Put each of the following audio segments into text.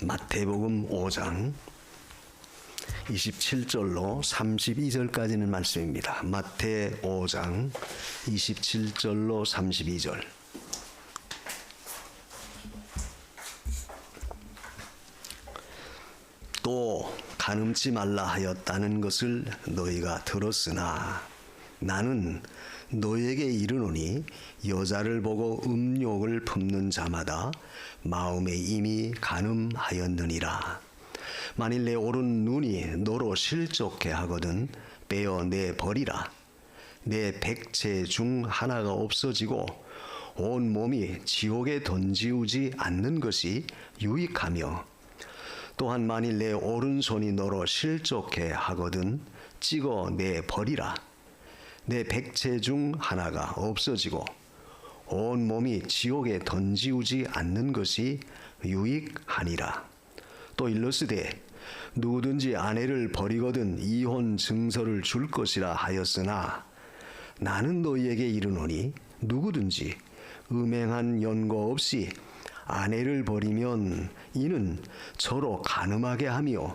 마태복음 5장 27절로 32절까지는 말씀입니다. 마태 5장 27절로 32절. 또 간음치 말라 하였다는 것을 너희가 들었으나 나는 너희에게 이르노니 여자를 보고 음욕을 품는 자마다 마음에 이미 간음하였느니라. 만일 내 오른 눈이 너로 실족해 하거든 빼어 내버리라. 내 백체 중 하나가 없어지고 온 몸이 지옥에 던지우지 않는 것이 유익하며, 또한 만일 내 오른손이 너로 실족해 하거든 찍어 내버리라. 내 백체 중 하나가 없어지고 온 몸이 지옥에 던지우지 않는 것이 유익하니라. 또 일러스되 누구든지 아내를 버리거든 이혼 증서를 줄 것이라 하였으나 나는 너희에게 이르노니 누구든지 음행한 연고 없이 아내를 버리면 이는 저로 간음하게 하며,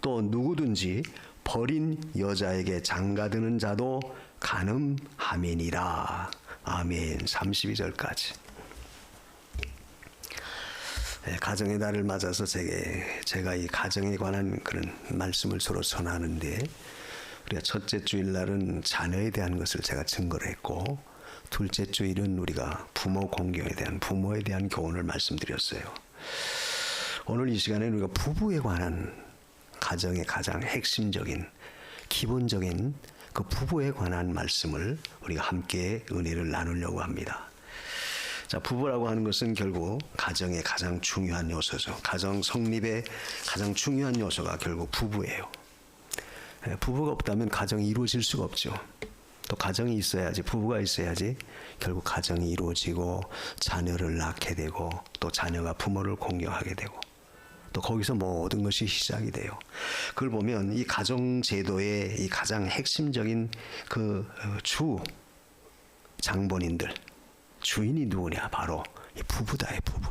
또 누구든지 버린 여자에게 장가드는 자도 간음함이니라. 아멘. 32절까지. 가정의 달을 맞아서 제가 이 가정에 관한 그런 말씀을 서로 전하는데, 우리가 첫째 주일날은 자녀에 대한 것을 제가 증거를 했고, 둘째 주일은 우리가 부모 공경에 대한, 부모에 대한 교훈을 말씀드렸어요. 오늘 이 시간에는 우리가 부부에 관한, 가정의 가장 핵심적인, 기본적인 그 부부에 관한 말씀을 우리가 함께 은혜를 나누려고 합니다. 자, 부부라고 하는 것은 결국 가정의 가장 중요한 요소죠. 가정 성립의 가장 중요한 요소가 결국 부부예요. 부부가 없다면 가정이 이루어질 수가 없죠. 또 가정이 있어야지, 부부가 있어야지 결국 가정이 이루어지고 자녀를 낳게 되고, 또 자녀가 부모를 공경하게 되고, 또 거기서 모든 것이 시작이 돼요. 그걸 보면 이 가정 제도의 이 가장 핵심적인 그 주 장본인들, 주인이 누구냐? 바로 이 부부다. 이 부부.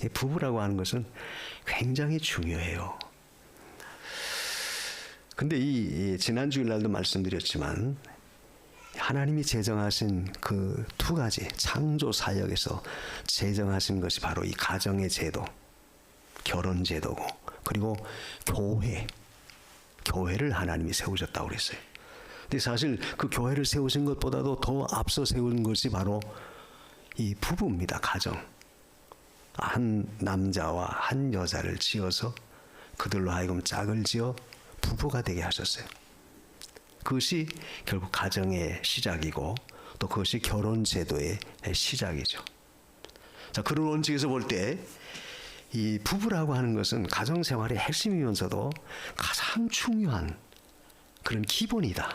이 부부라고 하는 것은 굉장히 중요해요. 근데 이 지난 주일날도 말씀드렸지만, 하나님이 제정하신 그 두 가지 창조 사역에서 제정하신 것이 바로 이 가정의 제도, 결혼 제도고, 그리고 교회를 하나님이 세우셨다고 그랬어요. 근데 사실 그 교회를 세우신 것보다도 더 앞서 세운 것이 바로 이 부부입니다. 가정. 한 남자와 한 여자를 지어서 그들로 하여금 짝을 지어 부부가 되게 하셨어요. 그것이 결국 가정의 시작이고, 또 그것이 결혼 제도의 시작이죠. 자, 그런 원칙에서 볼 때 이 부부라고 하는 것은 가정 생활의 핵심이면서도 가장 중요한 그런 기본이다.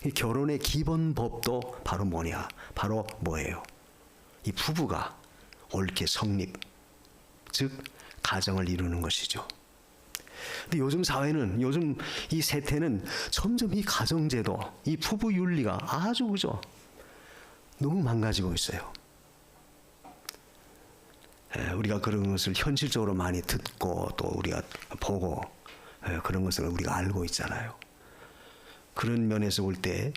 이 결혼의 기본 법도 바로 뭐냐? 바로 뭐예요? 이 부부가 옳게 성립, 즉 가정을 이루는 것이죠. 근데 요즘 사회는, 요즘 이 세태는 점점 이 가정제도, 이 부부 윤리가 아주 그죠? 너무 망가지고 있어요. 우리가 그런 것을 현실적으로 많이 듣고 또 우리가 보고 그런 것을 우리가 알고 있잖아요. 그런 면에서 볼 때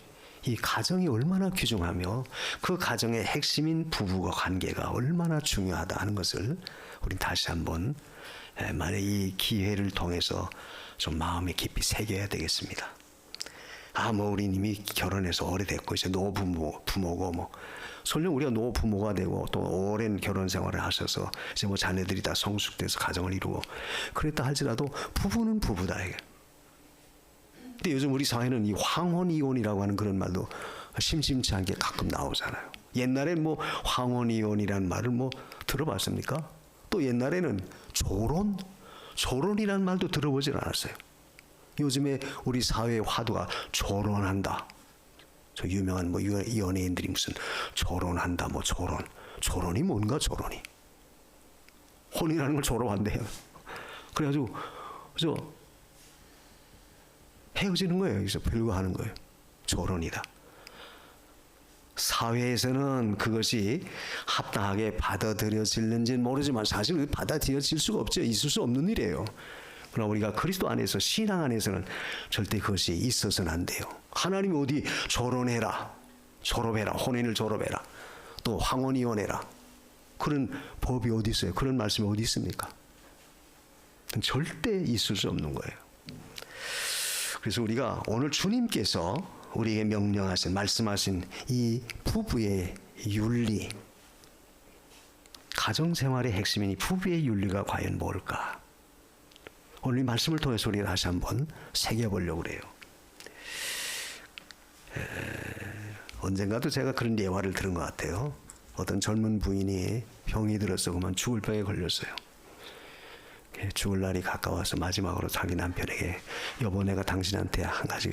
이 가정이 얼마나 귀중하며 그 가정의 핵심인 부부와 관계가 얼마나 중요하다 하는 것을 우린 다시 한번 만약 이 기회를 통해서 좀 마음에 깊이 새겨야 되겠습니다. 우린 이미 결혼해서 오래됐고 이제 부모고 설령 우리가 노부모가 되고 또 오랜 결혼 생활을 하셔서 이제 자녀들이 다 성숙돼서 가정을 이루고 그랬다 할지라도 부부는 부부다 이게. 근데 요즘 우리 사회는 이 황혼이혼이라고 하는 그런 말도 심심치 않게 가끔 나오잖아요. 옛날엔 황혼이혼이라는 말을 들어봤습니까? 또 옛날에는 조론이라는 말도 들어보질 않았어요. 요즘에 우리 사회의 화두가 조론한다. 저 유명한 연예인들이 무슨 조론한다, 조론이 뭔가 조론이. 혼이라는 걸 조론한대요. 그래가지고 헤어지는 거예요. 여기서 불구하는 거예요. 조론이다. 사회에서는 그것이 합당하게 받아들여질는지는 모르지만 사실 받아들여질 수가 없죠. 있을 수 없는 일이에요. 그러나 우리가 그리스도 안에서, 신앙 안에서는 절대 그것이 있어서는 안 돼요. 하나님이 어디 조론해라, 졸업해라, 혼인을 졸업해라, 또 황혼이혼해라, 그런 법이 어디 있어요? 그런 말씀이 어디 있습니까? 절대 있을 수 없는 거예요. 그래서 우리가 오늘 주님께서 우리에게 명령하신, 말씀하신 이 부부의 윤리, 가정생활의 핵심인 이 부부의 윤리가 과연 뭘까? 오늘 이 말씀을 통해서 우리가 다시 한번 새겨보려고 그래요. 언젠가도 제가 그런 예화를 들은 것 같아요. 어떤 젊은 부인이 병이 들어서 그만 죽을 병에 걸렸어요. 죽을 날이 가까워서 마지막으로 자기 남편에게, 여보, 내가 당신한테 한 가지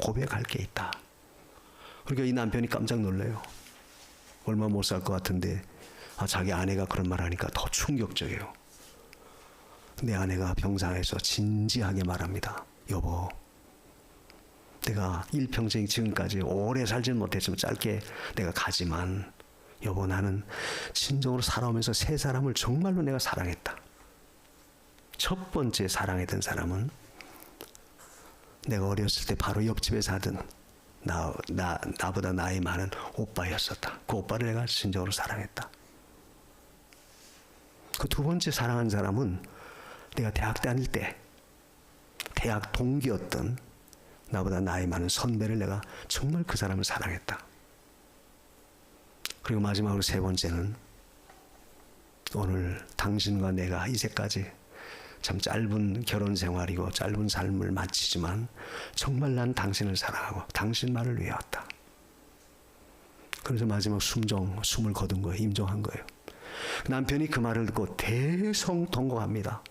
고백할 게 있다. 그러니까 이 남편이 깜짝 놀래요. 얼마 못 살 것 같은데 자기 아내가 그런 말 하니까 더 충격적이에요. 내 아내가 병상에서 진지하게 말합니다. 여보, 내가 일평생 지금까지 오래 살지는 못했지만 짧게 내가 가지만, 여보, 나는 진정으로 살아오면서 세 사람을 정말로 내가 사랑했다. 첫 번째 사랑했던 사람은 내가 어렸을 때 바로 옆집에 사던 나보다 나이 많은 오빠였었다. 그 오빠를 내가 진정으로 사랑했다. 그 두 번째 사랑한 사람은 내가 대학 다닐 때 대학 동기였던 나보다 나이 많은 선배를 내가 정말 그 사람을 사랑했다. 그리고 마지막으로 세 번째는 오늘 당신과 내가 이제까지 참 짧은 결혼 생활이고 짧은 삶을 마치지만 정말 난 당신을 사랑하고 당신 말을 위해 왔다. 그래서 마지막 숨을 거둔 거예요. 임종한 거예요. 남편이 그 말을 듣고 대성통곡합니다.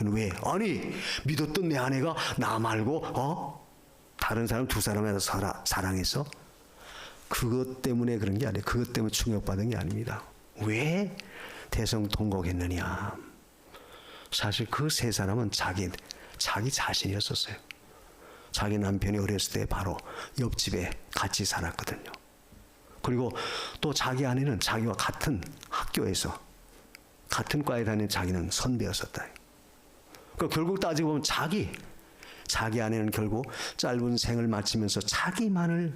왜? 아니, 믿었던 내 아내가 나 말고 다른 사람 두 사람을 사랑했어? 그것 때문에 그런 게 아니에요. 그것 때문에 충격받은 게 아닙니다. 왜 대성통곡했느냐? 사실 그 세 사람은 자기 자신이었었어요. 자기 남편이 어렸을 때 바로 옆집에 같이 살았거든요. 그리고 또 자기 아내는 자기와 같은 학교에서 같은 과에 다니는 자기는 선배였었다. 그러니까 결국 따지고 보면 자기 아내는 결국 짧은 생을 마치면서 자기만을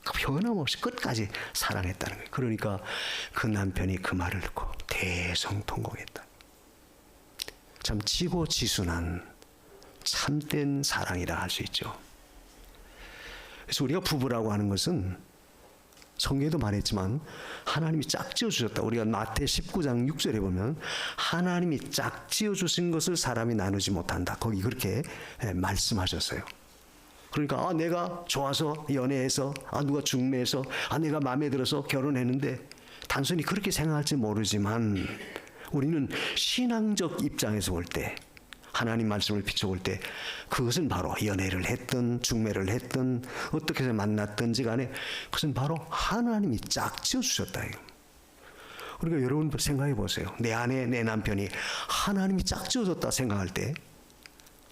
변함없이 끝까지 사랑했다는 거예요. 그러니까 그 남편이 그 말을 듣고 대성통곡했다. 참 지고지순한 참된 사랑이라 할 수 있죠. 그래서 우리가 부부라고 하는 것은 성경에도 말했지만 하나님이 짝지어 주셨다. 우리가 마태 19장 6절에 보면 하나님이 짝지어 주신 것을 사람이 나누지 못한다. 거기 그렇게 말씀하셨어요. 그러니까 내가 좋아서 연애해서 누가 중매해서 내가 마음에 들어서 결혼했는데, 단순히 그렇게 생각할지 모르지만 우리는 신앙적 입장에서 볼 때, 하나님 말씀을 비춰볼 때 그것은 바로 연애를 했든 중매를 했든 어떻게 해서 만났든지 간에 그것은 바로 하나님이 짝지어 주셨다. 그러니까 여러분 생각해 보세요. 내 아내, 내 남편이 하나님이 짝지어줬다 생각할 때,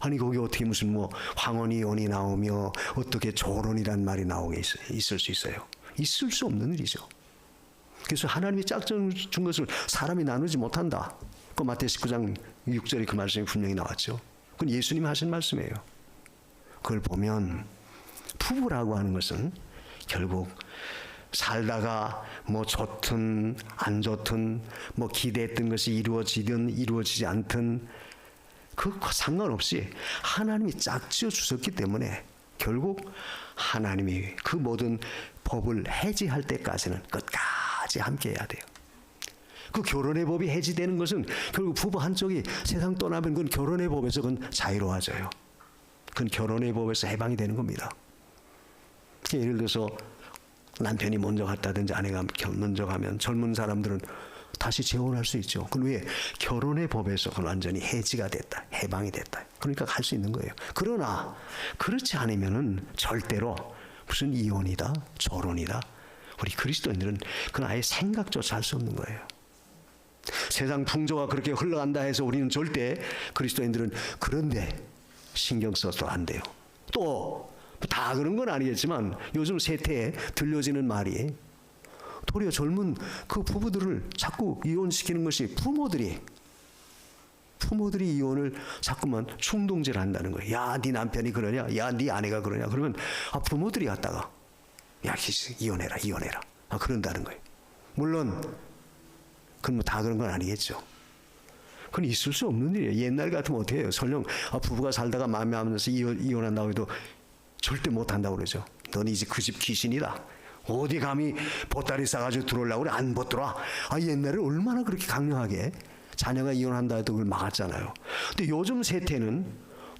아니 거기 어떻게 무슨 황혼이혼이 나오며 어떻게 조론이란 말이 나오게 있을 수 있어요? 있을 수 없는 일이죠. 그래서 하나님이 짝지어 준 것을 사람이 나누지 못한다. 그 마태 19장 6절에 그 말씀이 분명히 나왔죠. 그건 예수님이 하신 말씀이에요. 그걸 보면 부부라고 하는 것은 결국 살다가 좋든 안 좋든 기대했던 것이 이루어지든 이루어지지 않든 그 상관없이 하나님이 짝지어 주셨기 때문에 결국 하나님이 그 모든 법을 해지할 때까지는 끝까지 함께 해야 돼요. 그 결혼의 법이 해지되는 것은 결국 부부 한쪽이 세상 떠나면 그건 결혼의 법에서 그건 자유로워져요. 그건 결혼의 법에서 해방이 되는 겁니다. 예를 들어서 남편이 먼저 갔다든지 아내가 먼저 가면 젊은 사람들은 다시 재혼할 수 있죠. 그건 왜? 결혼의 법에서 그건 완전히 해지가 됐다. 해방이 됐다. 그러니까 갈 수 있는 거예요. 그러나 그렇지 않으면은 절대로 무슨 이혼이다, 조론이다. 우리 그리스도인들은 그건 아예 생각조차 할 수 없는 거예요. 세상 풍조가 그렇게 흘러간다 해서 우리는 절대, 그리스도인들은 그런데 신경 써도 안 돼요. 또 다 그런 건 아니겠지만 요즘 세태에 들려지는 말이 도리어 젊은 그 부부들을 자꾸 이혼시키는 것이 부모들이 이혼을 자꾸만 충동질 한다는 거예요. 야, 네 남편이 그러냐? 야, 네 아내가 그러냐? 그러면 부모들이 갖다가 야, 이혼해라. 그런다는 거예요. 물론 그건 뭐 다 그런 건 아니겠죠. 그건 있을 수 없는 일이에요. 옛날 같으면 어떻게 해요? 설령 부부가 살다가 마음에 안 들어서 이혼한다고 해도 절대 못한다고 그러죠. 넌 이제 그 집 귀신이다. 어디 감히 보따리 싸가지고 들어오려고 그래? 안 못 들어와. 옛날에 얼마나 그렇게 강력하게 자녀가 이혼한다 해도 그걸 막았잖아요. 근데 요즘 세태는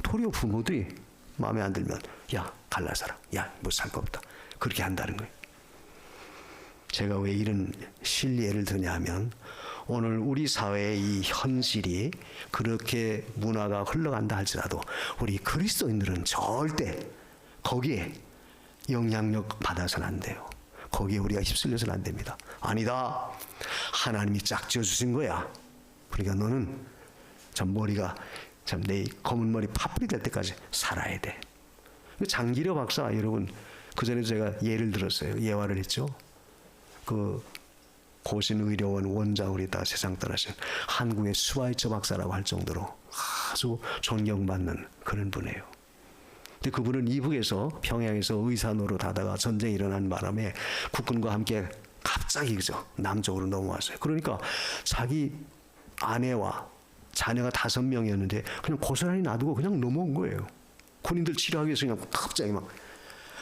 도리어 부모들이 마음에 안 들면 야, 갈라서라. 야, 뭐 살 거 없다. 그렇게 한다는 거예요. 제가 왜 이런 실례를 드냐 하면 오늘 우리 사회의 이 현실이 그렇게 문화가 흘러간다 할지라도 우리 그리스도인들은 절대 거기에 영향력 받아서는 안 돼요. 거기에 우리가 휩쓸려서는 안 됩니다. 아니다. 하나님이 짝지어 주신 거야. 그러니까 너는 참 머리가 참 내 검은 머리 파뿌리 될 때까지 살아야 돼. 장기려 박사 여러분 그전에도 제가 예를 들었어요. 예화를 했죠. 그 고신의료원 원장으로다가 세상 떠나신 한국의 스와이처 박사라고 할 정도로 아주 존경받는 그런 분이에요. 근데 그분은 이북에서 평양에서 의사 노릇하다가 전쟁이 일어난 바람에 국군과 함께 갑자기 그죠 남쪽으로 넘어왔어요. 그러니까 자기 아내와 자녀가 5명이었는데 그냥 고스란히 놔두고 그냥 넘어온 거예요. 군인들 치료하기 위해서 그냥 갑자기 막.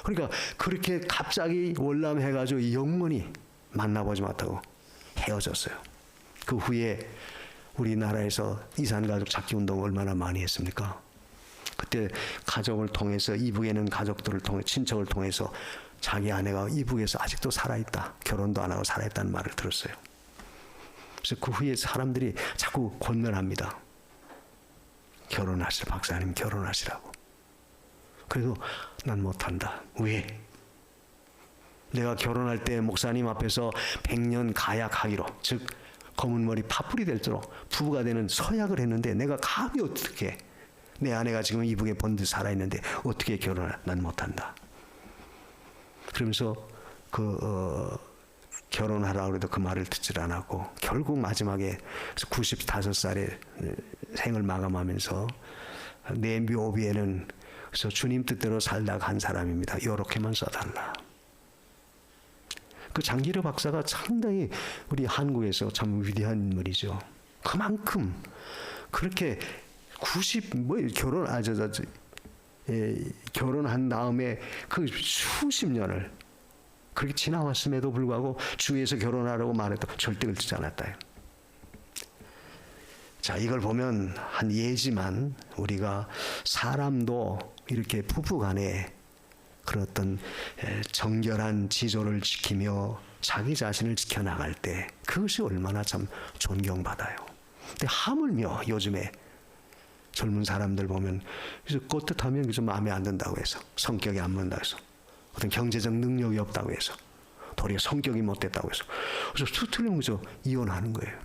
그러니까 그렇게 갑자기 월남해가지고 영원히 만나보지 못하고 헤어졌어요. 그 후에 우리나라에서 이산가족 찾기 운동 얼마나 많이 했습니까? 그때 가족을 통해서 이북에는 가족들을 통해 친척을 통해서 자기 아내가 이북에서 아직도 살아있다. 결혼도 안 하고 살아있다는 말을 들었어요. 그래서 그 후에 사람들이 자꾸 권면합니다. 결혼하시라. 박사님 결혼하시라고. 그래도 난 못한다. 왜? 내가 결혼할 때 목사님 앞에서 100년 가약하기로 즉 검은 머리 파뿌리 될도록 부부가 되는 서약을 했는데 내가 감히 어떻게 내 아내가 지금 이북에 번듯 살아있는데 어떻게 결혼을 난 못한다. 그러면서 결혼하라고 해도 그 말을 듣질 않았고 결국 마지막에 95살에 생을 마감하면서 내 묘비에는 그래서 주님 뜻대로 살다가 한 사람입니다. 이렇게만 써달라. 그 장기려 박사가 상당히 우리 한국에서 참 위대한 인물이죠. 그만큼 그렇게 결혼한 다음에 그 수십 년을 그렇게 지나왔음에도 불구하고 주위에서 결혼하라고 말해도 절대 그렇지 않았다. 자, 이걸 보면 한 예지만 우리가 사람도 이렇게 부부간에 그런 어떤 정결한 지조를 지키며 자기 자신을 지켜나갈 때 그것이 얼마나 참 존경받아요. 근데 하물며 요즘에 젊은 사람들 보면 그래서 떳떳하면 그래서 마음에 안 든다고 해서 성격이 안 맞는다고 해서 어떤 경제적 능력이 없다고 해서 도리어 성격이 못됐다고 해서 그래서 수틀림 그저 이혼하는 거예요.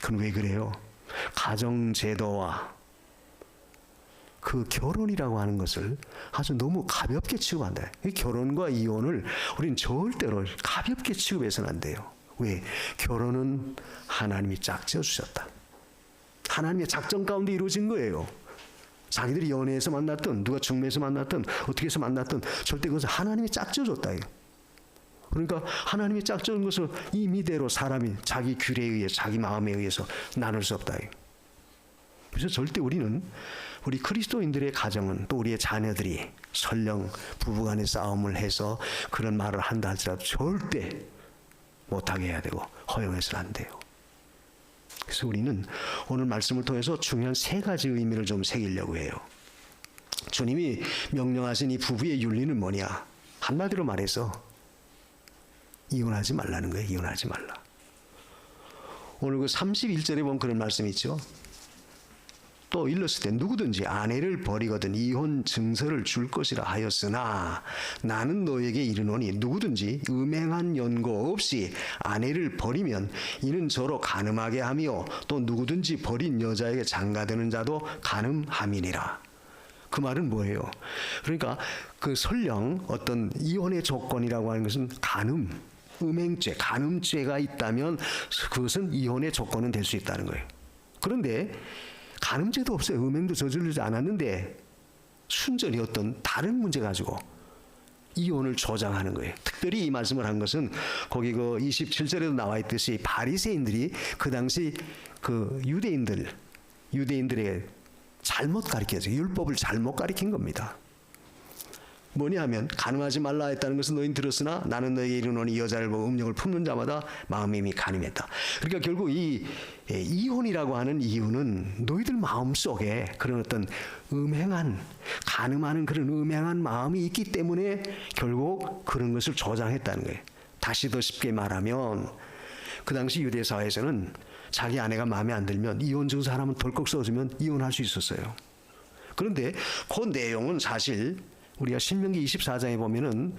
그건 왜 그래요? 가정제도와 그 결혼이라고 하는 것을 아주 너무 가볍게 취급한다. 이 결혼과 이혼을 우리는 절대로 가볍게 취급해서는 안 돼요. 왜? 결혼은 하나님이 짝지어 주셨다. 하나님의 작전 가운데 이루어진 거예요. 자기들이 연애에서 만났든 누가 중매에서 만났든 어떻게 해서 만났든 절대 그것은 하나님이 짝지어 줬다. 그러니까 하나님이 짝지어 준 것을 임의대로 사람이 자기 규례에 의해 자기 마음에 의해서 나눌 수 없다. 그래서 절대 우리는 우리 그리스도인들의 가정은 또 우리의 자녀들이 설령 부부간의 싸움을 해서 그런 말을 한다 할지라도 절대 못하게 해야 되고 허용해서는 안 돼요. 그래서 우리는 오늘 말씀을 통해서 중요한 3가지 의미를 좀 새기려고 해요. 주님이 명령하신 이 부부의 윤리는 뭐냐? 한마디로 말해서 이혼하지 말라는 거예요. 이혼하지 말라. 오늘 그 31절에 보면 그런 말씀이 있죠. 또 일렀을 때 누구든지 아내를 버리거든 이혼 증서를 줄 것이라 하였으나 나는 너에게 이르노니 누구든지 음행한 연고 없이 아내를 버리면 이는 저로 간음하게 하며 또 누구든지 버린 여자에게 장가드는 자도 간음함이니라. 그 말은 뭐예요? 그러니까 그 설령 어떤 이혼의 조건이라고 하는 것은 간음, 음행죄, 간음죄가 있다면 그것은 이혼의 조건은 될 수 있다는 거예요. 그런데 간음죄도 없어요. 음행도 저지르지 않았는데 순전히 어떤 다른 문제 가지고 이혼을 조장하는 거예요. 특별히 이 말씀을 한 것은 거기 그 27절에도 나와 있듯이 바리새인들이 그 당시 그 유대인들에게 잘못 가르쳐서 율법을 잘못 가르친 겁니다. 뭐냐 하면 간음하지 말라 했다는 것은 너희는 들었으나 나는 너에게 이르노니 여자를 보고 음욕을 품는 자마다 마음이 이미 간음했다. 그러니까 결국 이 이혼이라고 하는 이유는 너희들 마음속에 그런 어떤 간음하는 그런 음행한 마음이 있기 때문에 결국 그런 것을 조장했다는 거예요. 다시 더 쉽게 말하면 그 당시 유대 사회에서는 자기 아내가 마음에 안 들면 이혼 증서 하나만 덜컥 써주면 이혼할 수 있었어요. 그런데 그 내용은 사실 우리가 신명기 24장에 보면은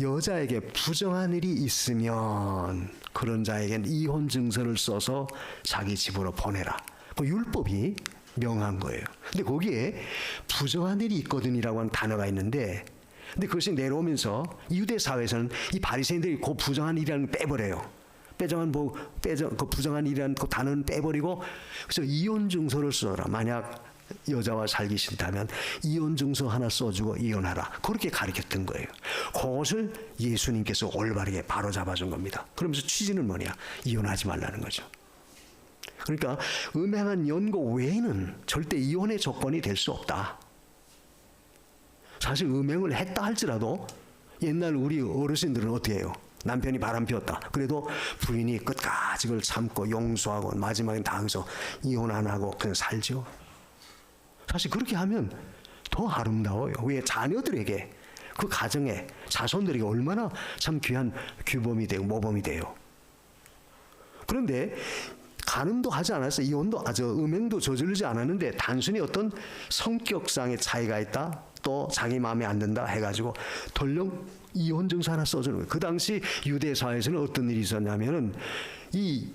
여자에게 부정한 일이 있으면 그런 자에게는 이혼 증서를 써서 자기 집으로 보내라. 그 율법이 명한 거예요. 근데 거기에 부정한 일이 있거든이라고 하는 단어가 있는데, 근데 그것이 내려오면서 유대 사회에서는 이 바리새인들이 그 부정한 일이라는 걸 빼버려요. 그 부정한 일이라는 그 단어는 빼버리고, 그래서 이혼 증서를 써라. 만약 여자와 살기 싫다면 이혼 증서 하나 써주고 이혼하라. 그렇게 가르쳤던 거예요. 그것을 예수님께서 올바르게 바로 잡아준 겁니다. 그러면서 취지는 뭐냐? 이혼하지 말라는 거죠. 그러니까 음행한 연고 외에는 절대 이혼의 조건이 될 수 없다. 사실 음행을 했다 할지라도 옛날 우리 어르신들은 어떻게 해요? 남편이 바람 피웠다. 그래도 부인이 끝까지 그걸 참고 용서하고 마지막엔 당해서 이혼 안 하고 그냥 살죠. 사실 그렇게 하면 더 아름다워요. 왜? 자녀들에게, 그 가정에, 자손들에게 얼마나 참 귀한 규범이 되고 모범이 돼요. 그런데 간음도 하지 않았어요. 음행도 저지르지 않았는데 단순히 어떤 성격상의 차이가 있다, 또 자기 마음에 안 든다 해가지고 덜렁 이혼 증서 하나 써주는 거예요. 그 당시 유대 사회에서는 어떤 일이 있었냐면은 이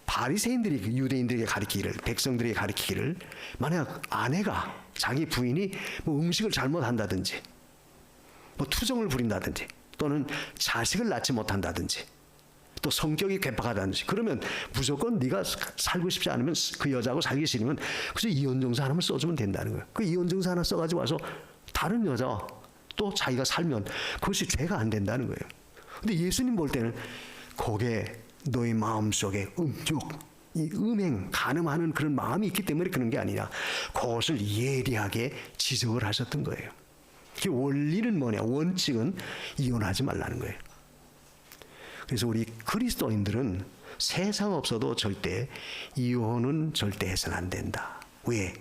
바리새인들이 유대인들에게 가르치기를, 백성들에게 가르치기를, 만약 아내가, 자기 부인이 뭐 음식을 잘못한다든지 뭐 투정을 부린다든지 또는 자식을 낳지 못한다든지 또 성격이 괴팍하다든지 그러면 무조건 네가 살고 싶지 않으면, 그 여자하고 살기 싫으면 그래서 이혼 증서 하나만 써주면 된다는 거예요. 그 이혼 증서 하나 써가지고 와서 다른 여자와 또 자기가 살면 그것이 죄가 안 된다는 거예요. 근데 예수님 볼 때는 그게 너희 마음속에 이 음행, 간음하는 그런 마음이 있기 때문에 그런 게 아니냐. 그것을 예리하게 지적을 하셨던 거예요. 그 원리는 뭐냐? 원칙은 이혼하지 말라는 거예요. 그래서 우리 그리스도인들은 세상 없어도 절대 이혼은 절대 해서는 안 된다. 왜?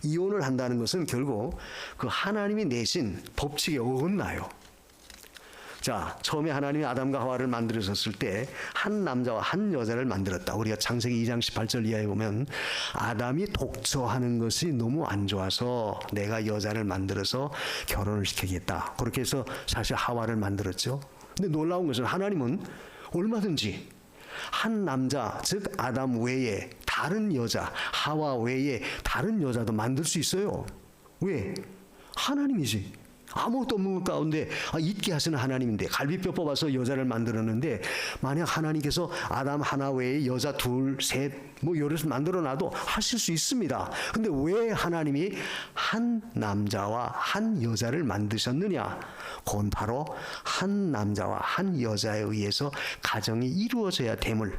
이혼을 한다는 것은 결국 그 하나님이 내신 법칙에 어긋나요. 자, 처음에 하나님이 아담과 하와를 만들었을 때 한 남자와 한 여자를 만들었다. 우리가 창세기 2장 18절 이하에 보면 아담이 독처하는 것이 너무 안 좋아서 내가 여자를 만들어서 결혼을 시키겠다. 그렇게 해서 사실 하와를 만들었죠. 근데 놀라운 것은 하나님은 얼마든지 한 남자, 즉 아담 외에 다른 여자, 하와 외에 다른 여자도 만들 수 있어요. 왜? 하나님이지. 아무것도 없는 것 가운데 있게 하시는 하나님인데, 갈비뼈 뽑아서 여자를 만들었는데 만약 하나님께서 아담 하나 외에 여자 둘, 셋 뭐 여러 만들어 놔도 하실 수 있습니다. 근데 왜 하나님이 한 남자와 한 여자를 만드셨느냐? 그건 바로 한 남자와 한 여자에 의해서 가정이 이루어져야 됨을,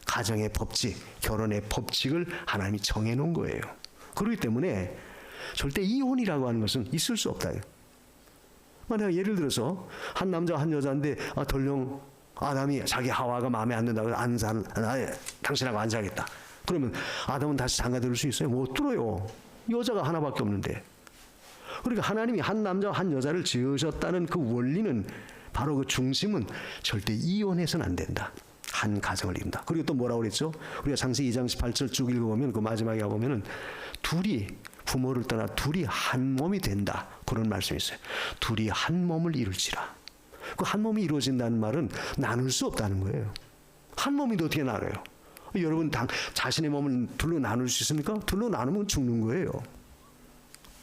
가정의 법칙, 결혼의 법칙을 하나님이 정해놓은 거예요. 그렇기 때문에 절대 이혼이라고 하는 것은 있을 수 없다. 만약 예를 들어서 한 남자 한 여자인데 덜렁 아담이 자기 하와가 마음에 안 든다고 당신하고 안 살겠다. 그러면 아담은 다시 장가들을 수 있어요? 못 들어요. 여자가 하나밖에 없는데. 그러니까 하나님이 한 남자와 한 여자를 지으셨다는 그 원리는, 바로 그 중심은 절대 이혼해서는 안 된다. 한 가정을 이룬다. 그리고 또 뭐라고 그랬죠? 우리가 창세기 2장 18절 쭉 읽어보면 그 마지막에 보면은 둘이, 부모를 떠나 둘이 한 몸이 된다. 그런 말씀이 있어요. 둘이 한 몸을 이룰지라. 그 한 몸이 이루어진다는 말은 나눌 수 없다는 거예요. 한 몸이 어떻게 나눠요? 여러분 자신의 몸을 둘로 나눌 수 있습니까? 둘로 나누면 죽는 거예요.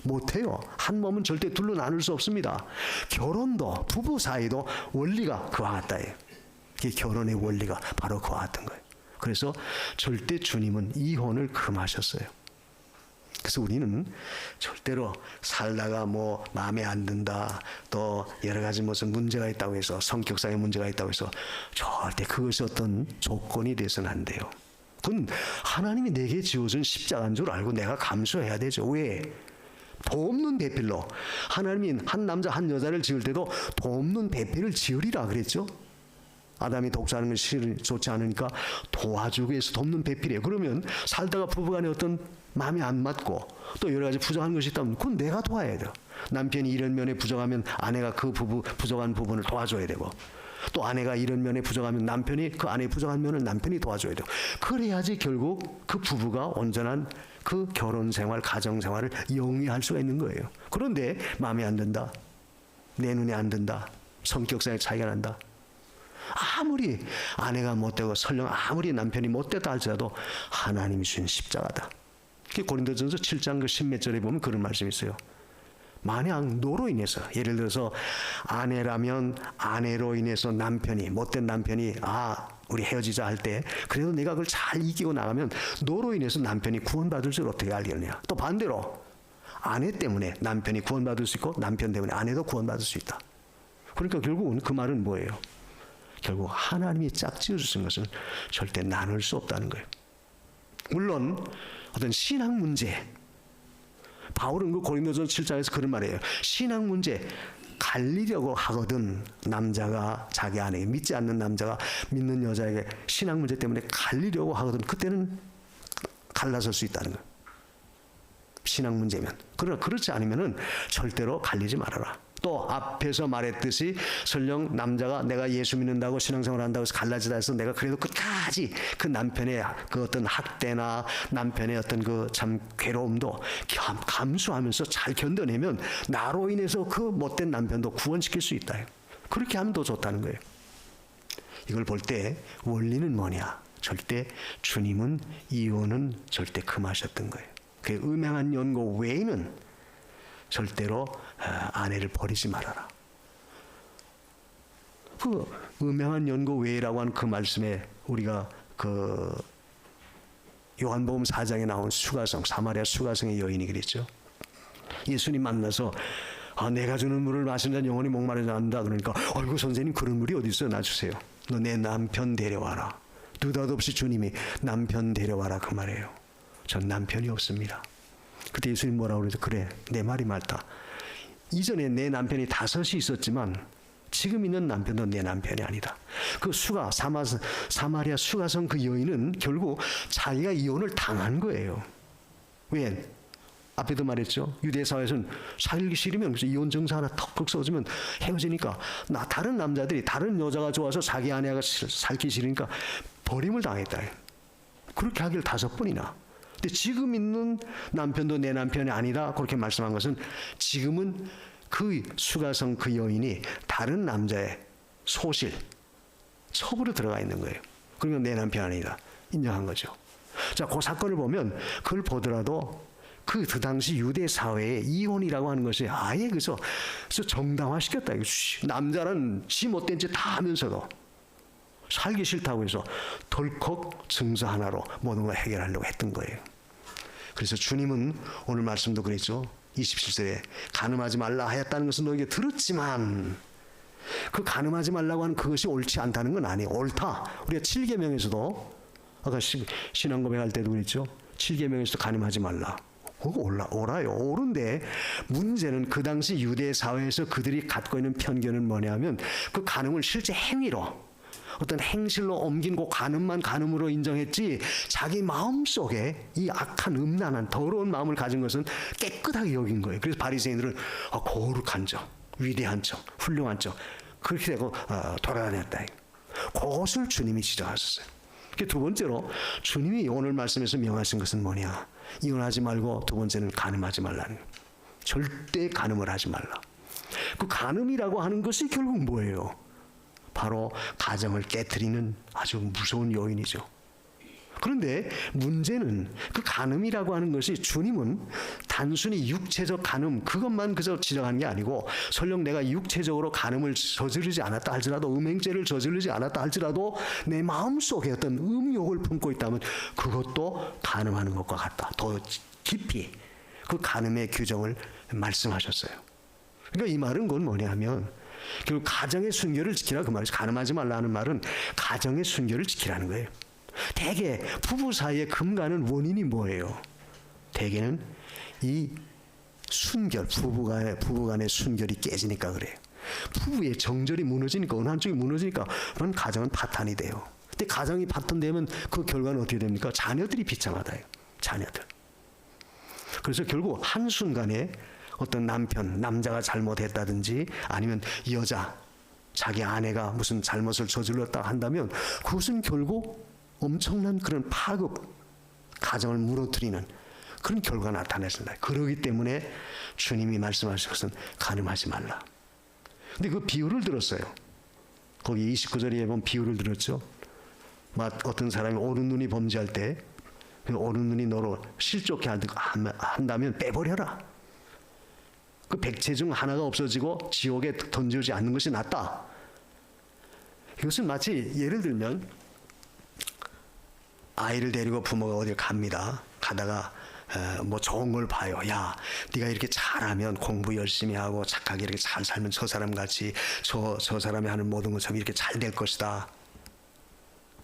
못해요. 한 몸은 절대 둘로 나눌 수 없습니다. 결혼도 부부 사이도 원리가 그와 같다예요. 이게 결혼의 원리가 바로 그와 같은 거예요. 그래서 절대 주님은 이혼을 금하셨어요. 그래서 우리는 절대로 살다가 뭐 마음에 안 든다, 또 여러 가지 무슨 문제가 있다고 해서 성격상의 문제가 있다고 해서 절대 그것이 어떤 조건이 돼서는 안 돼요. 그건 하나님이 내게 지어준 십자가인 줄 알고 내가 감수해야 되죠. 왜? 도없는 배필로 하나님이 한 남자 한 여자를 지을 때도 도없는 배필을 지으리라 그랬죠. 아담이 독사하는 것이 좋지 않으니까 도와주기 위해서 돕는 배필이에요. 그러면 살다가 부부간에 어떤 마음이 안 맞고 또 여러 가지 부족한 것이 있다면 그건 내가 도와야 돼요. 남편이 이런 면에 부족하면 아내가 그 부족한 부분을 도와줘야 되고, 또 아내가 이런 면에 부족하면 남편이 그 아내의 부족한 면을 남편이 도와줘야 돼요. 그래야지 결국 그 부부가 온전한 그 결혼 생활, 가정 생활을 영위할 수가 있는 거예요. 그런데 마음에 안 든다, 내 눈에 안 든다, 성격상의 차이가 난다, 아무리 아내가 못되고 설령 아무리 남편이 못되다 할지라도 하나님이 주신 십자가다. 고린도전서 7장 그 10몇 절에 보면 그런 말씀이 있어요. 만약 너로 인해서, 예를 들어서 아내라면 아내로 인해서 남편이, 못된 남편이 우리 헤어지자 할 때 그래도 내가 그걸 잘 이기고 나가면 너로 인해서 남편이 구원받을 줄 어떻게 알겠느냐. 또 반대로 아내 때문에 남편이 구원받을 수 있고 남편 때문에 아내도 구원받을 수 있다. 그러니까 결국은 그 말은 뭐예요? 결국 하나님이 짝지어 주신 것은 절대 나눌 수 없다는 거예요. 물론 어떤 신앙 문제, 바울은 그 고린도전 7장에서 그런 말이에요. 신앙 문제 갈리려고 하거든, 남자가 자기 아내에게, 믿지 않는 남자가 믿는 여자에게 신앙 문제 때문에 갈리려고 하거든, 그때는 갈라설 수 있다는 거예요. 신앙 문제면. 그러나 그렇지 않으면은 절대로 갈리지 말아라. 또 앞에서 말했듯이 설령 남자가 내가 예수 믿는다고 신앙생활 한다고 해서 갈라지다 해서 내가 그래도 끝까지 그 남편의 그 어떤 학대나 남편의 어떤 그 참 괴로움도 감수하면서 잘 견뎌내면 나로 인해서 그 못된 남편도 구원시킬 수 있다. 그렇게 하면 더 좋다는 거예요. 이걸 볼 때 원리는 뭐냐? 절대 주님은 이혼은 절대 금하셨던 거예요. 그 음행한 연고 외에는 절대로 아내를 버리지 말아라. 그 음행한 연고 외라고 하는 그 말씀에 우리가 그 요한복음 4장에 나온 수가성, 사마리아 수가성의 여인이 그랬죠. 예수님 만나서 내가 주는 물을 마신 자는 영원히 목마르지 않는다. 그러니까 아이고 선생님, 그런 물이 어디 있어? 나 주세요. 너 내 남편 데려와라. 느닷없이 주님이 남편 데려와라 그 말이에요. 전 남편이 없습니다. 그때 예수님 뭐라고 그러죠? 그래, 내 말이 맞다. 이전에 내 남편이 5이 있었지만 지금 있는 남편도 내 남편이 아니다. 그 사마리아 수가성 그 여인은 결국 자기가 이혼을 당한 거예요. 왜? 앞에도 말했죠. 유대 사회에서는 살기 싫으면 이혼 증서 하나 턱턱 써주면 헤어지니까 다른 남자들이, 다른 여자가 좋아서 자기 아내가 살기 싫으니까 버림을 당했다. 그렇게 하기를 5번이나. 근데 지금 있는 남편도 내 남편이 아니다 그렇게 말씀한 것은 지금은 그 수가성 그 여인이 다른 남자의 소실, 첩으로 들어가 있는 거예요. 그러면 내 남편 아니다 인정한 거죠. 자, 그 사건을 보면 그걸 보더라도 그 당시 유대 사회에 이혼이라고 하는 것이 아예 그래서 정당화시켰다. 남자는 지 못된 짓 다 하면서도 살기 싫다고 해서 덜컥 증서 하나로 모든 걸 해결하려고 했던 거예요. 그래서 주님은 오늘 말씀도 그랬죠. 27절에 간음하지 말라 하였다는 것은 너에게 들었지만, 그 간음하지 말라고 하는 그것이 옳지 않다는 건 아니에요. 옳다. 우리가 7계명에서도 아까 신앙 고백할 때도 그랬죠. 7계명에서도 간음하지 말라. 그거 옳아요. 옳은데 문제는 그 당시 유대 사회에서 그들이 갖고 있는 편견은 뭐냐면 그 간음을 실제 행위로, 어떤 행실로 옮긴 그 간음만 간음으로 인정했지 자기 마음속에 이 악한 음란한 더러운 마음을 가진 것은 깨끗하게 여긴 거예요. 그래서 바리새인들은 거룩한 척, 위대한 척, 훌륭한 척 그렇게 되고 돌아다녔다. 그것을 주님이 지적하셨어요. 두 번째로 주님이 오늘 말씀에서 명하신 것은 뭐냐? 이혼하지 말고 두 번째는 간음하지 말라는 거예요. 절대 간음을 하지 말라. 그 간음이라고 하는 것이 결국 뭐예요? 바로 가정을 깨트리는 아주 무서운 요인이죠. 그런데 문제는 그 간음이라고 하는 것이 주님은 단순히 육체적 간음 그것만 그저 지적하는 게 아니고 설령 내가 육체적으로 간음을 저지르지 않았다 할지라도 음행죄를 저지르지 않았다 할지라도 내 마음속에 어떤 음욕을 품고 있다면 그것도 간음하는 것과 같다. 더 깊이 그 간음의 규정을 말씀하셨어요. 그러니까 이 말은 그건 뭐냐면 결국 가정의 순결을 지키라 그 말이죠. 간음하지 말라는 말은 가정의 순결을 지키라는 거예요. 대개 부부 사이의 금가는 원인이 뭐예요? 대개는 이 순결, 부부간의 순결이 깨지니까 그래요. 부부의 정절이 무너지니까 어느 한쪽이 무너지니까 그런 가정은 파탄이 돼요. 근데 가정이 파탄되면 그 결과는 어떻게 됩니까? 자녀들이 비참하다요. 자녀들. 그래서 결국 한순간에 어떤 남자가 잘못했다든지 아니면 여자, 자기 아내가 무슨 잘못을 저질렀다 한다면 그것은 결국 엄청난 그런 파급, 가정을 무너뜨리는 그런 결과가 나타났습니다. 그러기 때문에 주님이 말씀하신 것은 간음하지 말라. 근데 그 비유를 들었어요. 거기 29절에 보면 비유를 들었죠. 어떤 사람이 오른 눈이 범죄할 때 그 오른 눈이 너로 실족해 한다면 빼버려라. 그 백체 중 하나가 없어지고 지옥에 던지지 않는 것이 낫다. 이것은 마치 예를 들면 아이를 데리고 부모가 어딜 갑니다. 가다가 뭐 좋은 걸 봐요. 야, 네가 이렇게 잘하면 공부 열심히 하고 착하게 이렇게 잘 살면 저 사람 같이 저 사람이 하는 모든 것처럼 이렇게 잘 될 것이다.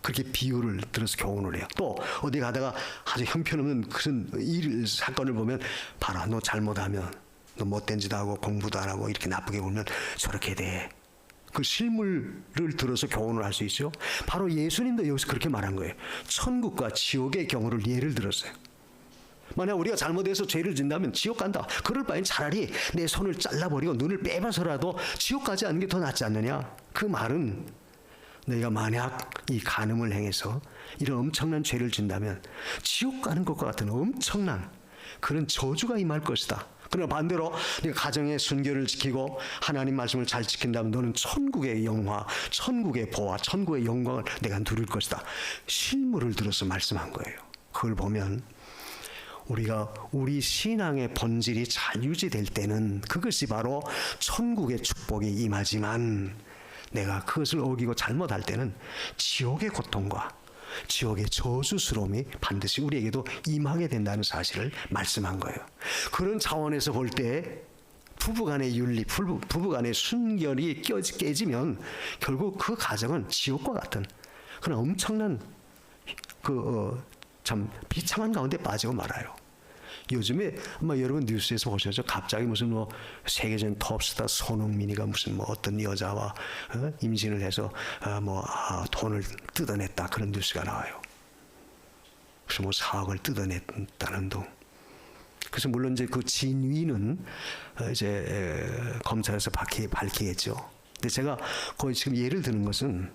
그렇게 비유를 들어서 교훈을 해요. 또 어디 가다가 아주 형편없는 그런 사건을 보면 봐라, 너 잘못하면 너 못된 짓 하고 공부도 안 하고 이렇게 나쁘게 굴면 저렇게 돼. 그 실물을 들어서 교훈을 할 수 있죠. 바로 예수님도 여기서 그렇게 말한 거예요. 천국과 지옥의 경우를 예를 들었어요. 만약 우리가 잘못해서 죄를 짓는다면 지옥 간다. 그럴 바엔 차라리 내 손을 잘라버리고 눈을 빼봐서라도 지옥 가지 않는 게 더 낫지 않느냐. 그 말은 너희가 만약 이 간음을 행해서 이런 엄청난 죄를 짓는다면 지옥 가는 것과 같은 엄청난 그런 저주가 임할 것이다. 그러나 반대로 네가 가정의 순결을 지키고 하나님 말씀을 잘 지킨다면 너는 천국의 영화, 천국의 보화, 천국의 영광을 내가 누릴 것이다. 실물을 들어서 말씀한 거예요. 그걸 보면 우리가 우리 신앙의 본질이 잘 유지될 때는 그것이 바로 천국의 축복이 임하지만 내가 그것을 어기고 잘못할 때는 지옥의 고통과 지옥의 저주스러움이 반드시 우리에게도 임하게 된다는 사실을 말씀한 거예요. 그런 차원에서 볼 때 부부간의 윤리, 부부간의 순결이 깨지면 결국 그 가정은 지옥과 같은 그런 엄청난 참 비참한 가운데 빠지고 말아요. 요즘에 아마 여러분 뉴스에서 보셨죠? 갑자기 무슨 뭐 세계적인 톱스타 손흥민이가 무슨 뭐 어떤 여자와 임신을 해서 돈을 뜯어냈다 그런 뉴스가 나와요. 그래서 뭐 4억을 뜯어냈다는 등. 그래서 물론 이제 그 진위는 이제 검찰에서 밝히겠죠. 근데 제가 거의 지금 예를 드는 것은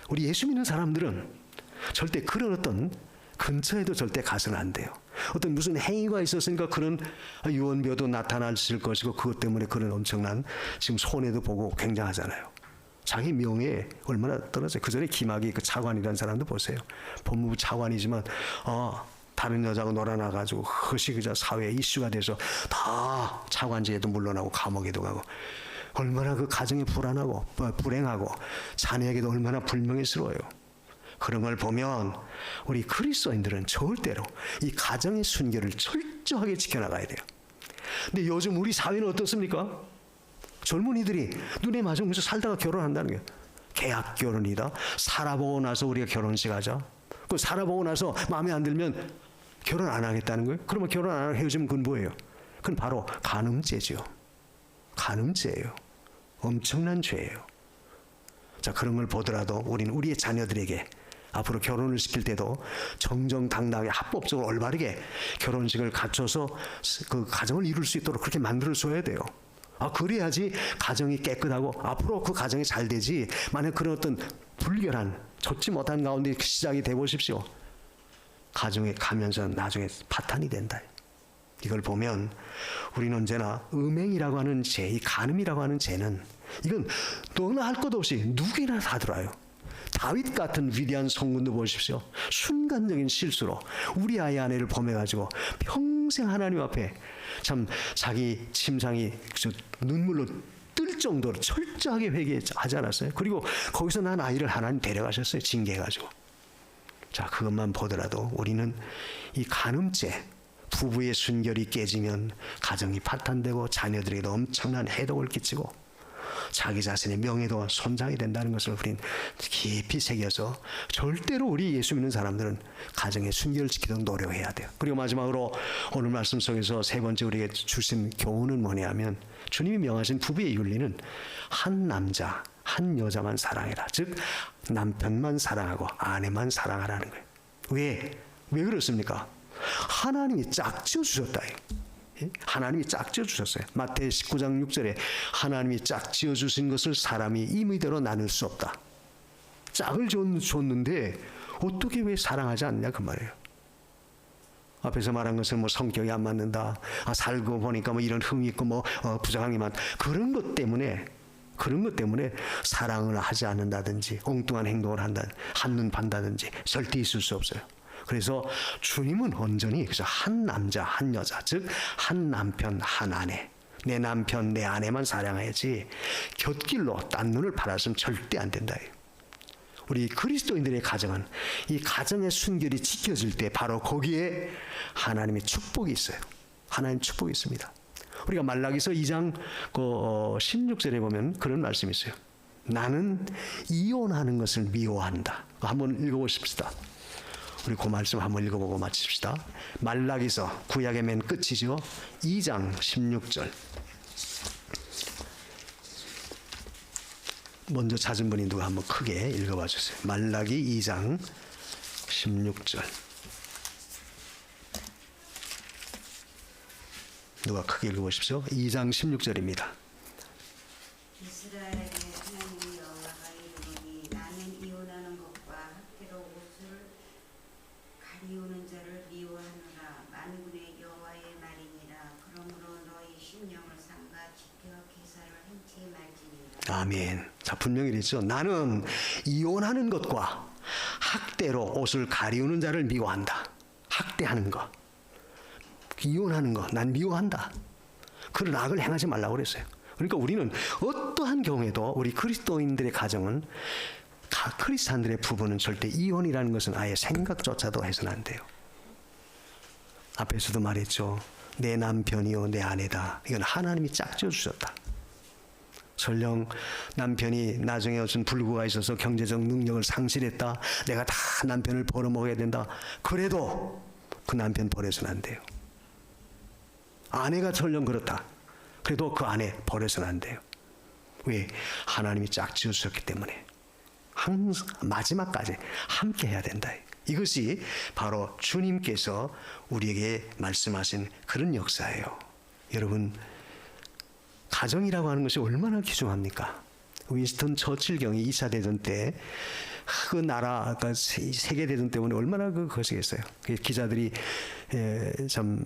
우리 예수 믿는 사람들은 절대 그런 어떤 근처에도 절대 가서는 안 돼요. 어떤 무슨 행위가 있었으니까 그런 유언비어도 나타났을 것이고 그것 때문에 그런 엄청난 지금 손해도 보고 굉장하잖아요. 자기 명예에 얼마나 떨어져요. 그 전에 김학의 그 차관이라는 사람도 보세요. 법무부 차관이지만 다른 여자하고 놀아나가지고 그것이 그저 사회에 이슈가 돼서 다 차관직에도 물러나고 감옥에도 가고 얼마나 그 가정이 불안하고 불행하고 자녀에게도 얼마나 불명예스러워요. 그런 걸 보면 우리 그리스도인들은 절대로 이 가정의 순결을 철저하게 지켜나가야 돼요. 근데 요즘 우리 사회는 어떻습니까? 젊은이들이 눈에 맞으면서 살다가 결혼한다는 거예요. 계약 결혼이다. 살아보고 나서 우리가 결혼식 하자. 그 살아보고 나서 마음에 안 들면 결혼 안 하겠다는 거예요. 그러면 결혼 안 하고 헤어지면 그건 뭐예요? 그건 바로 간음죄죠. 간음죄예요. 엄청난 죄예요. 자, 그런 걸 보더라도 우리는 우리의 자녀들에게 앞으로 결혼을 시킬 때도 정정당당하게 합법적으로 올바르게 결혼식을 갖춰서 그 가정을 이룰 수 있도록 그렇게 만들어줘야 돼요. 그래야지 가정이 깨끗하고 앞으로 그 가정이 잘 되지. 만약 그런 어떤 불결한 좋지 못한 가운데 시작이 돼 보십시오. 가정에 가면서 나중에 파탄이 된다. 이걸 보면 우리는 언제나 음행이라고 하는 죄, 이 간음이라고 하는 죄는 이건 너나 할 것 없이 누구나 다 들어와요. 다윗 같은 위대한 성군도 보십시오. 순간적인 실수로 우리 아이 아내를 범해가지고 평생 하나님 앞에 참 자기 침상이 눈물로 뜰 정도로 철저하게 회개하지 않았어요? 그리고 거기서 난 아이를 하나님 데려가셨어요. 징계해가지고. 자, 그것만 보더라도 우리는 이 간음죄, 부부의 순결이 깨지면 가정이 파탄되고 자녀들에게도 엄청난 해독을 끼치고 자기 자신의 명예도 손상이 된다는 것을 우리는 깊이 새겨서 절대로 우리 예수 믿는 사람들은 가정의 순결을 지키도록 노력해야 돼요. 그리고 마지막으로 오늘 말씀 속에서 세 번째 우리에게 주신 교훈은 뭐냐면 주님이 명하신 부부의 윤리는 한 남자 한 여자만 사랑해라. 즉 남편만 사랑하고 아내만 사랑하라는 거예요. 왜 그렇습니까? 하나님이 짝지어 주셨다. 하나님이 짝지어 주셨어요. 마태의 19장 6절에 하나님이 짝지어 주신 것을 사람이 임의대로 나눌 수 없다. 짝을 줬는데 어떻게 왜 사랑하지 않냐 그 말이에요. 앞에서 말한 것은 뭐 성격이 안 맞는다, 살고 보니까 뭐 이런 흠이 있고 부정하기만 그런 것 때문에 사랑을 하지 않는다든지 엉뚱한 행동을 한눈 판다든지 절대 있을 수 없어요. 그래서 주님은 온전히 그래서 한 남자 한 여자, 즉 한 남편 한 아내, 내 남편 내 아내만 사랑해야지 곁길로 딴 눈을 바라서는 절대 안 된다. 우리 그리스도인들의 가정은 이 가정의 순결이 지켜질 때 바로 거기에 하나님의 축복이 있어요. 하나님 축복이 있습니다. 우리가 말라기서 2장 16절에 보면 그런 말씀이 있어요. 나는 이혼하는 것을 미워한다. 한번 읽어보십시다. 우리 그 말씀 한번 읽어보고 마칩시다. 말라기서 구약의 맨 끝이죠. 2장 16절. 먼저 찾은 분이 누가 한번 크게 읽어봐 주세요. 말라기 2장 16절. 누가 크게 읽어보십시오. 2장 16절입니다. 이스라엘의 하나님 여호와가 이르노니 나는 이혼하는 것과 학대로 옷을 가리우는 자를 미워하노라. 만군의 여호와의 말이니라. 그러므로 너희 심령을 삼가 지켜 계사를 행치 말지니라. 아멘. 자, 분명히 그랬죠. 나는 이혼하는 것과 학대로 옷을 가리우는 자를 미워한다. 학대하는 것, 이혼하는 것, 난 미워한다. 그런 악을 행하지 말라고 그랬어요. 그러니까 우리는 어떠한 경우에도 우리 그리스도인들의 가정은, 크리스찬들의 부부는 절대 이혼이라는 것은 아예 생각조차도 해서는 안 돼요. 앞에서도 말했죠. 내 남편이요 내 아내다. 이건 하나님이 짝지어 주셨다. 설령 남편이 나중에 어떤 불구가 있어서 경제적 능력을 상실했다, 내가 다 남편을 벌어먹어야 된다, 그래도 그 남편 버려서는 안 돼요. 아내가 설령 그렇다, 그래도 그 아내 버려서는 안 돼요. 왜? 하나님이 짝지어 주셨기 때문에 항상 마지막까지 함께 해야 된다. 이것이 바로 주님께서 우리에게 말씀하신 그런 역사예요. 여러분, 가정이라고 하는 것이 얼마나 귀중합니까? 윈스턴 처칠 경이 2차 대전 때 그 나라가 세계대전 때문에 얼마나 거시겠어요. 기자들이 참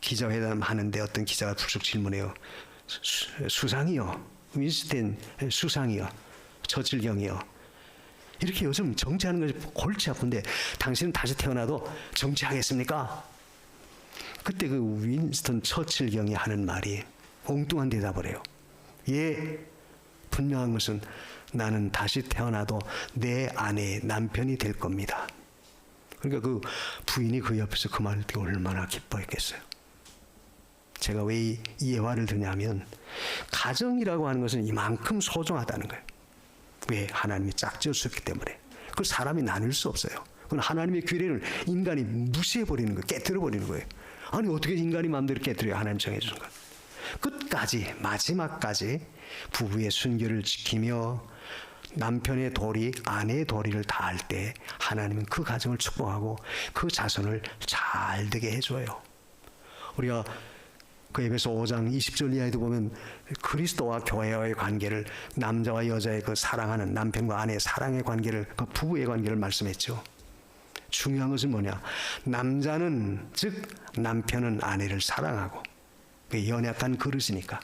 기자회담 하는데 어떤 기자가 불쑥 질문해요. 수상이요, 윈스턴 수상이요, 처칠 경이요, 이렇게 요즘 정치하는 것이 골치 아픈데 당신은 다시 태어나도 정치하겠습니까? 그때 그 윈스턴 처칠 경이 하는 말이 엉뚱한 대답을 해요. 예, 분명한 것은 나는 다시 태어나도 내 아내의 남편이 될 겁니다. 그러니까 그 부인이 그 옆에서 그 말을 듣고 얼마나 기뻐했겠어요. 제가 왜 이 예화를 드냐면 가정이라고 하는 것은 이만큼 소중하다는 거예요. 왜? 하나님이 짝지어 주셨기 때문에. 그걸 사람이 나눌 수 없어요. 그건 하나님의 규례를 인간이 무시해버리는 거예요. 깨뜨려버리는 거예요. 아니 어떻게 인간이 마음대로 깨뜨려요? 하나님 정해주는 것. 끝까지 마지막까지 부부의 순결을 지키며 남편의 도리, 아내의 도리를 다할 때 하나님은 그 가정을 축복하고 그 자손을 잘 되게 해줘요. 우리가 그 에베소 5장 20절 이하에도 보면 그리스도와 교회와의 관계를, 남자와 여자의 그 사랑하는 남편과 아내의 사랑의 관계를, 그 부부의 관계를 말씀했죠. 중요한 것은 뭐냐? 남자는, 즉 남편은 아내를 사랑하고, 그 연약한 그릇이니까.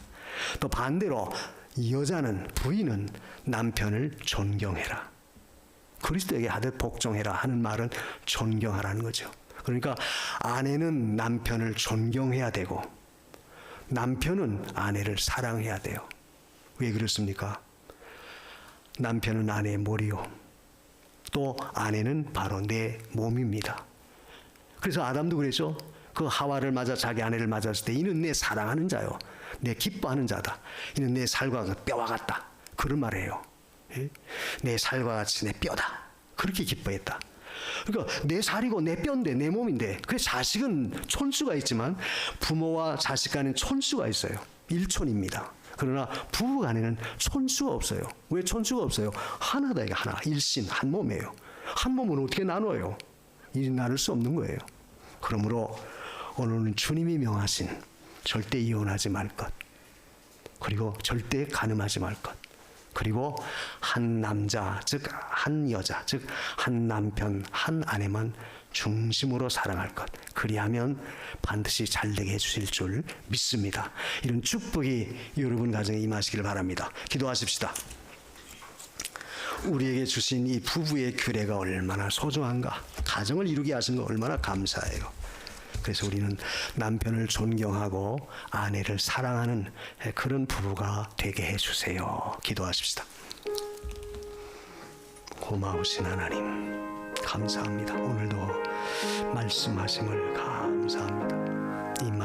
또 반대로 여자는, 부인은 남편을 존경해라. 그리스도에게 하듯 복종해라 하는 말은 존경하라는 거죠. 그러니까 아내는 남편을 존경해야 되고 남편은 아내를 사랑해야 돼요. 왜 그렇습니까? 남편은 아내의 머리요. 또 아내는 바로 내 몸입니다. 그래서 아담도 그랬죠. 그 하와를 맞아 자기 아내를 맞았을 때 이는 내 사랑하는 자요. 내 기뻐하는 자다. 이는 내 살과 그 뼈와 같다. 그런 말이에요. 예? 내 살과 같이 내 뼈다. 그렇게 기뻐했다. 그러니까 내 살이고 내 뼈인데 내 몸인데 그 자식은 촌수가 있지만 부모와 자식 간에는 촌수가 있어요. 일촌입니다. 그러나 부부 간에는 촌수가 없어요. 왜 촌수가 없어요? 하나다 이게 하나. 일신 한 몸이에요. 한 몸은 어떻게 나눠요? 이 나눌 수 없는 거예요. 그러므로 오늘은 주님이 명하신 절대 이혼하지 말 것, 그리고 절대 간음하지 말 것, 그리고 한 남자 즉 한 여자 즉 한 남편 한 아내만 중심으로 사랑할 것, 그리하면 반드시 잘되게 해주실 줄 믿습니다. 이런 축복이 여러분 가정에 임하시기를 바랍니다. 기도하십시다. 우리에게 주신 이 부부의 규례가 얼마나 소중한가, 가정을 이루게 하신 거 얼마나 감사해요. 그래서 우리는 남편을 존경하고 아내를 사랑하는 그런 부부가 되게 해주세요. 기도하십시다. 고마우신 하나님 감사합니다. 오늘도 말씀하심을 감사합니다. 이 말